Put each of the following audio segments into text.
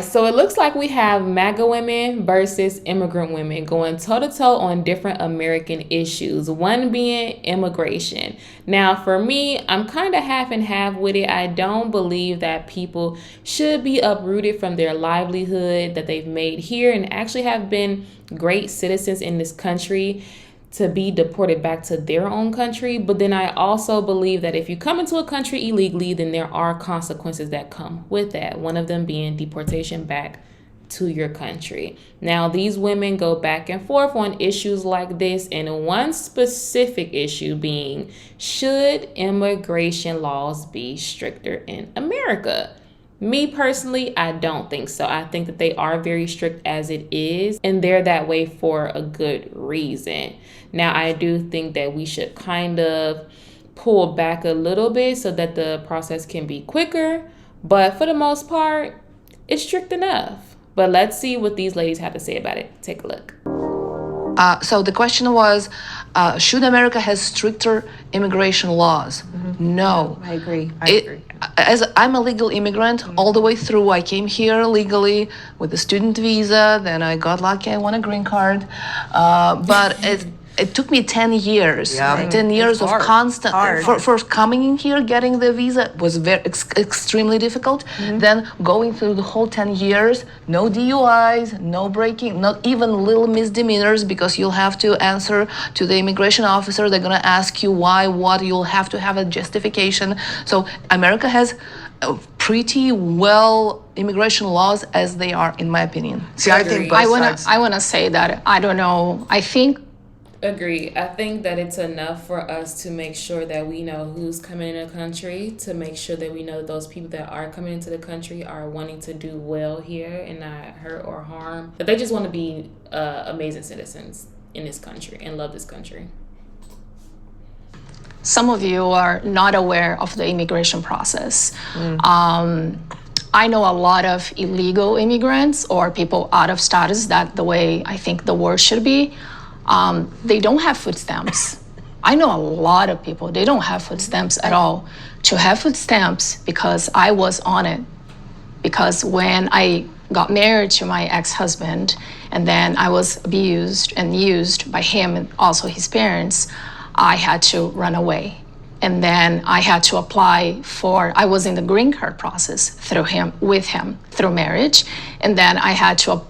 So it looks like we have MAGA women versus immigrant women going toe to toe on different American issues, one being immigration. Now, for me, I'm kind of half and half with it. I don't believe that people should be uprooted from their livelihood that they've made here and actually have been great citizens in this country to be deported back to their own country. But then I also believe that if you come into a country illegally, then there are consequences that come with that. One of them being deportation back to your country. Now, these women go back and forth on issues like this, and one specific issue being, should immigration laws be stricter in America? Me personally, I don't think so. I think that they are very strict as it is, and they're that way for a good reason. Now, I do think that we should kind of pull back a little bit so that the process can be quicker, but for the most part, it's strict enough. But let's see what these ladies have to say about it. Take a look. So the question was, should America have stricter immigration laws? Mm-hmm. No. I agree. As I'm a legal immigrant, all the way through, I came here legally with a student visa, then I got lucky, I won a green card. But it took me 10 years. Yeah. 10 years of constant for coming in here, getting the visa was very extremely difficult. Mm-hmm. Then going through the whole 10 years, no DUIs, no breaking, not even little misdemeanors, because you'll have to answer to the immigration officer. They're gonna ask you why, what. You'll have to have a justification. So America has pretty well immigration laws as they are, in my opinion. See, I think both sides. I wanna say that I don't know. I think. Agree. I think that it's enough for us to make sure that we know who's coming in the country, to make sure that we know that those people that are coming into the country are wanting to do well here and not hurt or harm. That they just want to be amazing citizens in this country and love this country. Some of you are not aware of the immigration process. I know a lot of illegal immigrants or people out of status, that the way I think the word should be. They don't have food stamps. I know a lot of people, they don't have food stamps at all. To have food stamps, because I was on it. Because when I got married to my ex-husband, and then I was abused and used by him and also his parents, I had to run away. And then I had to apply I was in the green card process with him, through marriage. And then I had to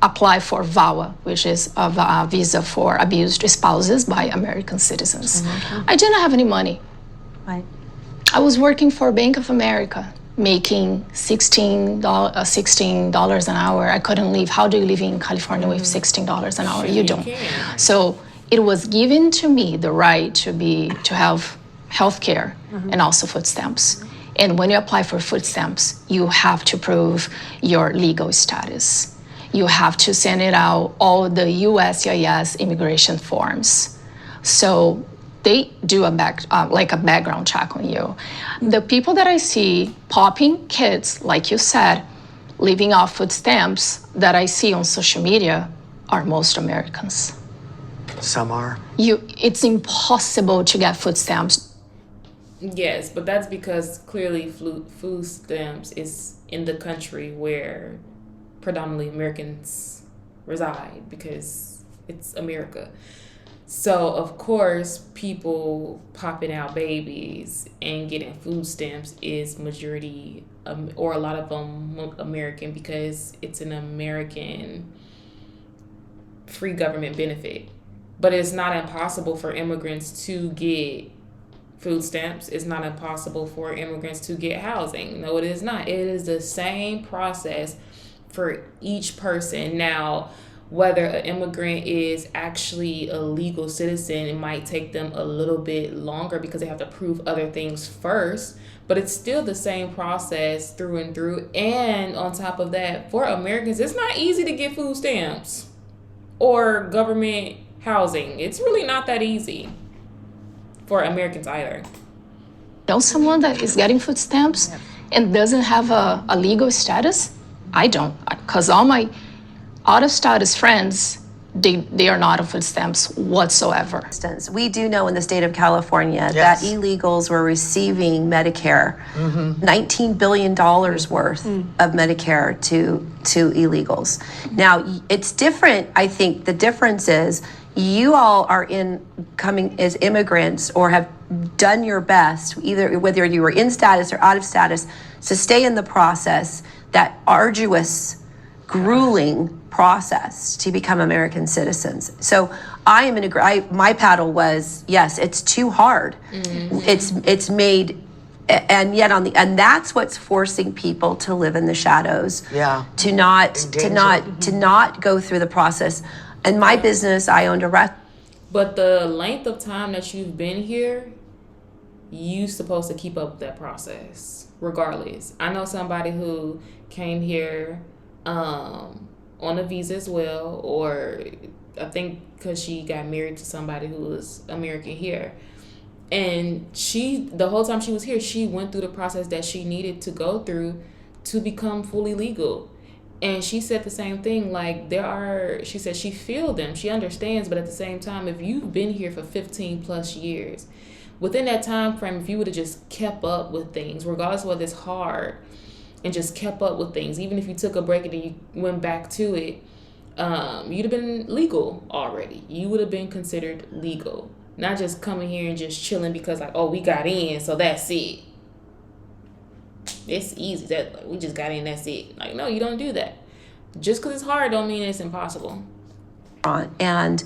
apply for VAWA, which is a visa for abused spouses by American citizens. Mm-hmm. I didn't have any money. Right. I was working for Bank of America, making $16 an hour. I couldn't leave. How do you live in California with $16 an hour? You don't. So it was given to me the right to have health care and also food stamps. And when you apply for food stamps, you have to prove your legal status. You have to send it out, all the USCIS immigration forms. So they do a background check on you. The people that I see popping kids, like you said, living off food stamps that I see on social media are most Americans. Some are. It's impossible to get food stamps. Yes, but that's because clearly food stamps is in the country where predominantly Americans reside, because it's America. So of course people popping out babies and getting food stamps is majority or a lot of them American, because it's an American free government benefit. But it's not impossible for immigrants to get food stamps. It's not impossible for immigrants to get housing. No, it is not. It is the same process for each person. Now, whether an immigrant is actually a legal citizen, it might take them a little bit longer because they have to prove other things first, but it's still the same process through and through. And on top of that, for Americans, it's not easy to get food stamps or government housing. It's really not that easy for Americans either. Know someone that is getting food stamps and doesn't have a legal status? I don't, because all my out-of-status friends they are not on food stamps whatsoever. instance, we do know in the state of California Yes. that illegals were receiving Medicare, $19 billion worth of Medicare to illegals. Now, it's different. I think the difference is you all are coming as immigrants or have done your best, either whether you were in status or out of status, to stay in the process, that arduous, grueling process to become American citizens. So I am my paddle was, yes, it's too hard. It's made, and yet and that's what's forcing people to live in the shadows. Yeah. To not go through the process. In my business, I owned a restaurant. But the length of time that you've been here, you're supposed to keep up with that process, regardless. I know somebody who came here on a visa as well, or I think because she got married to somebody who was American here. And the whole time she was here, she went through the process that she needed to go through to become fully legal. And she said the same thing, like she said she feels them, she understands, but at the same time, if you've been here for 15 plus years, within that time frame, if you would have just kept up with things, regardless of whether it's hard, and just kept up with things, even if you took a break and then you went back to it, you'd have been legal already. You would have been considered legal. Not just coming here and just chilling because like, oh, we got in, so that's it. It's easy. That we just got in, that's it. Like, no, you don't do that. Just because it's hard don't mean it's impossible. And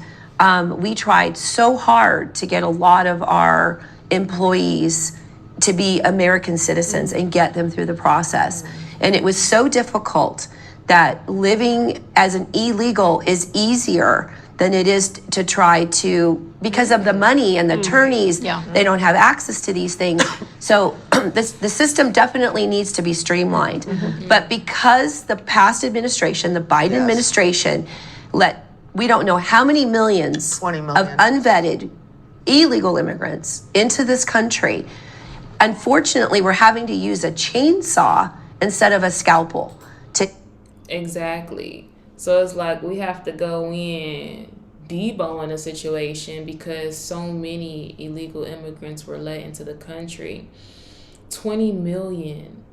we tried so hard to get a lot of our employees to be American citizens and get them through the process. And it was so difficult that living as an illegal is easier than it is to try to, because of the money and the attorneys, they don't have access to these things. So the system definitely needs to be streamlined. But because the past administration, the Biden administration, we don't know how many millions 20 million. of unvetted illegal immigrants into this country, unfortunately, we're having to use a chainsaw instead of a scalpel to. Exactly. So it's like we have to go in deboning a situation because so many illegal immigrants were let into the country. 20 million.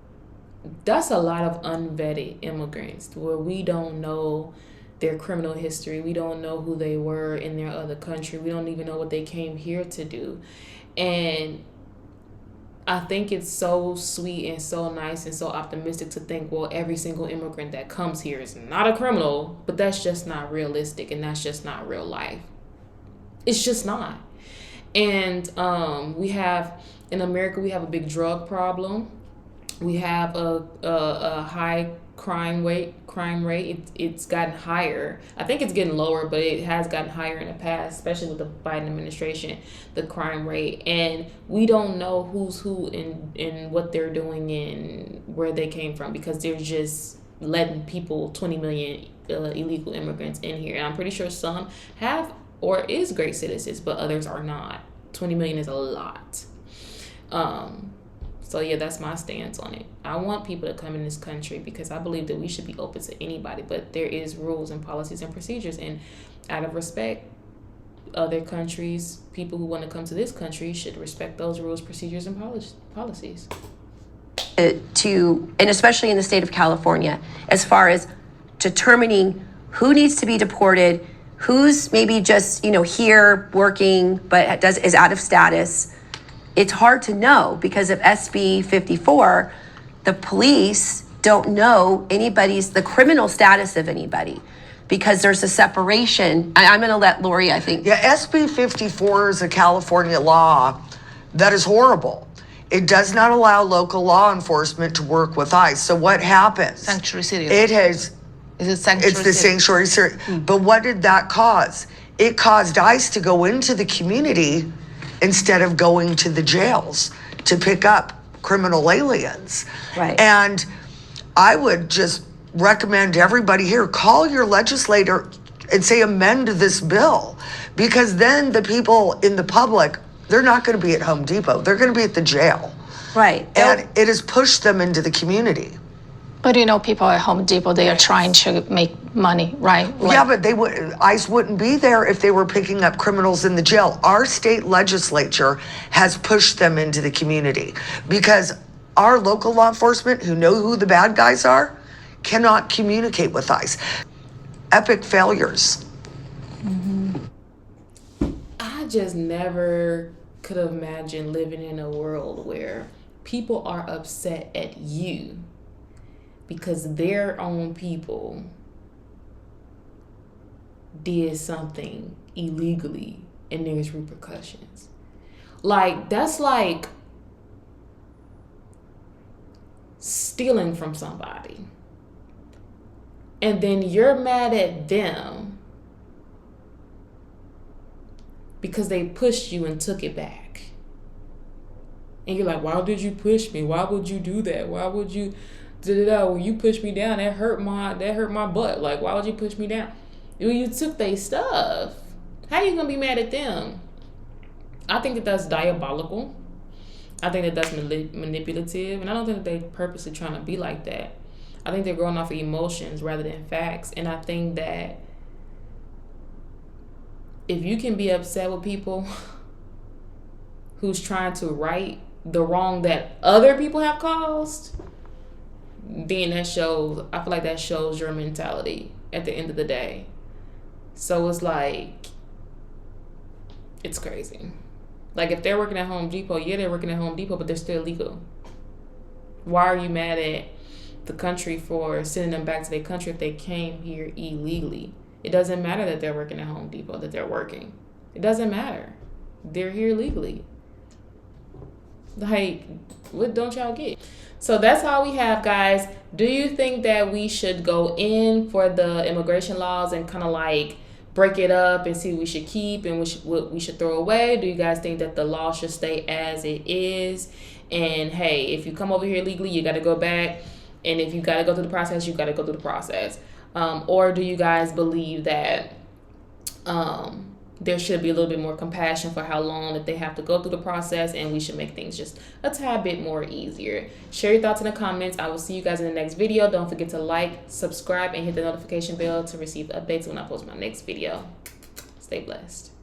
That's a lot of unvetted immigrants where we don't know their criminal history. We don't know who they were in their other country. We don't even know what they came here to do. And I think it's so sweet and so nice and so optimistic to think, well, every single immigrant that comes here is not a criminal, but that's just not realistic and that's just not real life. It's just not. And in America, we have a big drug problem. We have a high crime rate. It's gotten higher. I think it's getting lower, but it has gotten higher in the past, especially with the Biden administration, the crime rate. And we don't know who's who and what they're doing and where they came from because they're just letting people, 20 million illegal immigrants in here. And I'm pretty sure some have or is great citizens, but others are not. 20 million is a lot. So yeah, that's my stance on it. I want people to come in this country because I believe that we should be open to anybody, but there is rules and policies and procedures, and out of respect, other countries, people who want to come to this country should respect those rules, procedures, and policies. And especially in the state of California, as far as determining who needs to be deported, who's maybe just, here working but is out of status. It's hard to know because of SB 54, the police don't know the criminal status of anybody because there's a separation. I'm going to let Lori, I think. Yeah, SB 54 is a California law that is horrible. It does not allow local law enforcement to work with ICE. So what happens? Sanctuary city. It has. Is it sanctuary It's the city? sanctuary city. But what did that cause? It caused ICE to go into the community instead of going to the jails to pick up criminal aliens. Right. And I would just recommend everybody here, call your legislator and say amend this bill, because then the people in the public, they're not going to be at Home Depot. They're going to be at the jail. Right. And it has pushed them into the community. But you know, people at Home Depot, they are trying to make money, right? Yeah, but ICE wouldn't be there if they were picking up criminals in the jail. Our state legislature has pushed them into the community because our local law enforcement, who know who the bad guys are, cannot communicate with ICE. Epic failures. I just never could have imagined living in a world where people are upset at you because their own people did something illegally and there's repercussions. Like, that's like stealing from somebody. And then you're mad at them because they pushed you and took it back. And you're like, why did you push me? Why would you do that? Why would you when you pushed me down, that hurt my butt. Like, why would you push me down? When you took their stuff, how you gonna be mad at them? I think that that's diabolical. I think that that's manipulative, and I don't think that they're purposely trying to be like that. I think they're going off of emotions rather than facts, and I think that if you can be upset with people who's trying to right the wrong that other people have caused, then I feel like that shows your mentality at the end of the day. So it's like, it's crazy. Like, if they're working at Home Depot, yeah, they're working at Home Depot, but they're still illegal. Why are you mad at the country for sending them back to their country if they came here illegally? It doesn't matter that they're working at Home Depot, that they're working. It doesn't matter. They're here legally. Like, what don't y'all get? So that's all we have, guys. Do you think that we should go in for the immigration laws and kind of like break it up and see what we should keep and what we should throw away? Do you guys think that the law should stay as it is? And hey, if you come over here legally, you got to go back. And if you got to go through the process, you got to go through the process. Or do you guys believe that there should be a little bit more compassion for how long that they have to go through the process, and we should make things just a tad bit more easier? Share your thoughts in the comments. I will see you guys in the next video. Don't forget to like, subscribe, and hit the notification bell to receive updates when I post my next video. Stay blessed.